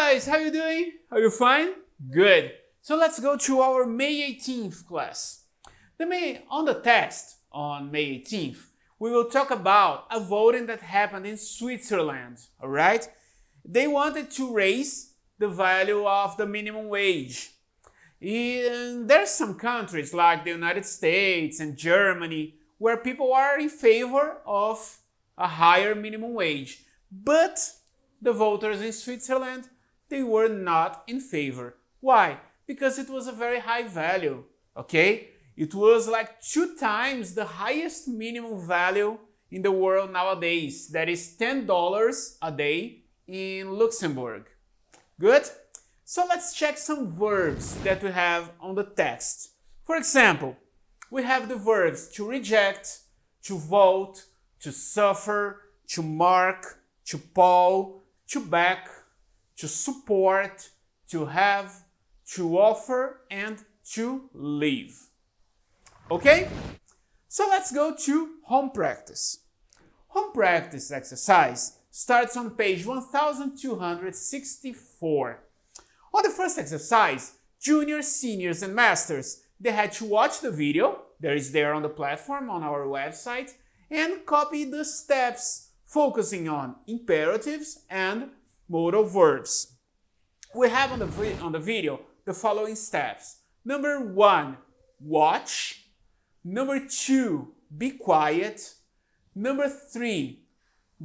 guys, how you doing? Are you fine? Good. So let's go to our May 18th class. On the text on May 18th, we will talk about a voting that happened in Switzerland, all right? They wanted to raise the value of the minimum wage. There's some countries like the United States and Germany where people are in favor of a higher minimum wage, but the voters in Switzerland, they were not in favor. Why? Because it was a very high value, okay? It was like 2 times the highest minimum value in the world nowadays. That is $10 a day in Luxembourg. Good? So let's check some verbs that we have on the text. For example, we have the verbs to reject, to vote, to suffer, to mark, to poll, to back, to support, to have, to offer, and to leave. Okay? So let's go to home practice. Home practice exercise starts on page 1264. On the first exercise, juniors, seniors, and masters, they had to watch the video, there is there on the platform on our website, and copy the steps focusing on imperatives and modal verbs. We have on the video the following steps. Number 1, watch. Number 2, be quiet. Number 3,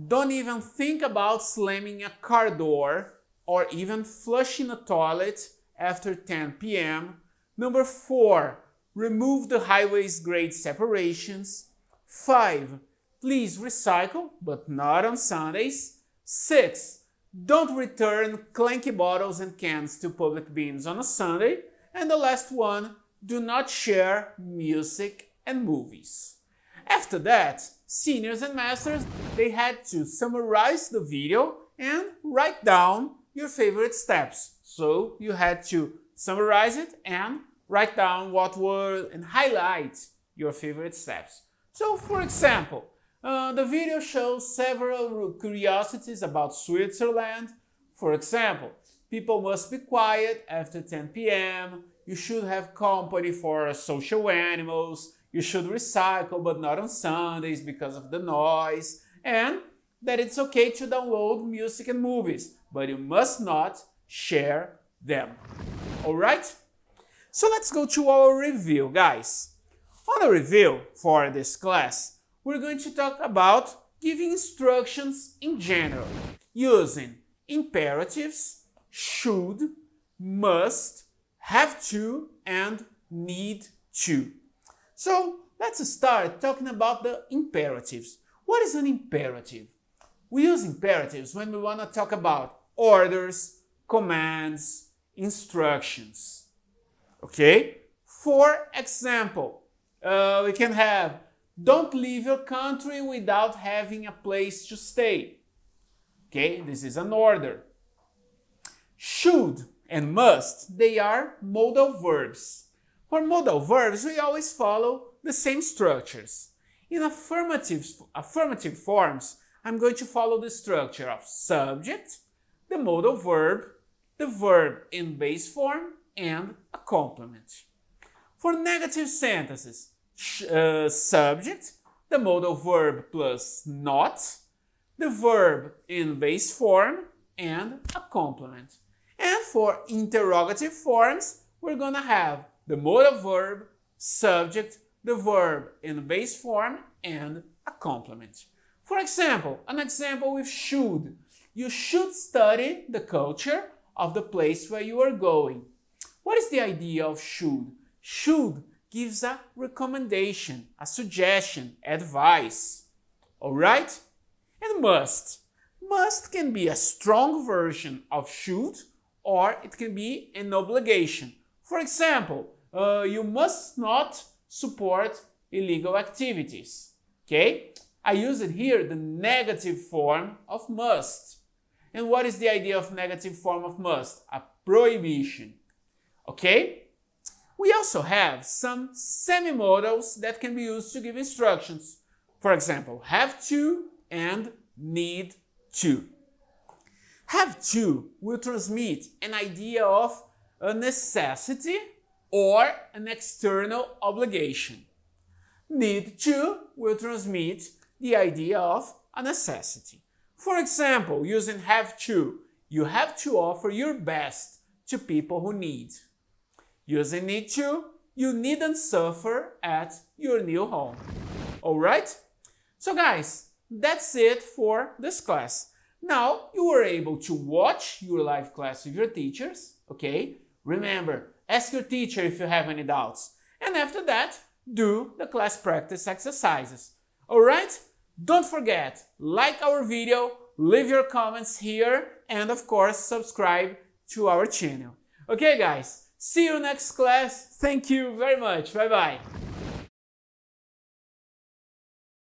don't even think about slamming a car door or even flushing a toilet after 10 p.m. Number 4, remove the highways grade separations. 5, please recycle, but not on Sundays. 6, don't return clanky bottles and cans to public bins on a Sunday. And the last one, do not share music and movies. After that, seniors and masters, they had to summarize the video and write down your favorite steps. So you had to summarize it and write down what were and highlight your favorite steps. So for example, the video shows several curiosities about Switzerland. For example, people must be quiet after 10 p.m. You should have company for social animals. You should recycle, but not on Sundays because of the noise. And that it's okay to download music and movies, but you must not share them. All right? So let's go to our review, guys. On the review for this class, we're going to talk about giving instructions in general, using imperatives, should, must, have to, and need to. So let's start talking about the imperatives. What is an imperative? We use imperatives when we want to talk about orders, commands, instructions. Okay? For example, we can have, don't leave your country without having a place to stay. Okay, this is an order. Should and must, they are modal verbs. For modal verbs, we always follow the same structures. In affirmative forms, I'm going to follow the structure of subject, the modal verb, the verb in base form, and a complement. For negative sentences, subject, the modal verb plus not, the verb in base form, and a complement. And for interrogative forms, we're going to have the modal verb, subject, the verb in base form, and a complement. For example, an example with should. You should study the culture of the place where you are going. What is the idea of should? Should gives a recommendation, a suggestion, advice. All right? And must. Must can be a strong version of should, or it can be an obligation. For example, you must not support illegal activities. Okay? I use it here, the negative form of must. And what is the idea of negative form of must? A prohibition. Okay? We also have some semi-modals that can be used to give instructions. For example, have to and need to. Have to will transmit an idea of a necessity or an external obligation. Need to will transmit the idea of a necessity. For example, using have to, you have to offer your best to people who need. Using need to, you needn't suffer at your new home. Alright? So guys, that's it for this class. Now you were able to watch your live class with your teachers, okay? Remember, ask your teacher if you have any doubts. And after that, do the class practice exercises. Alright? Don't forget, like our video, leave your comments here, and of course, subscribe to our channel. Okay guys, see you next class. Thank you very much. Bye bye.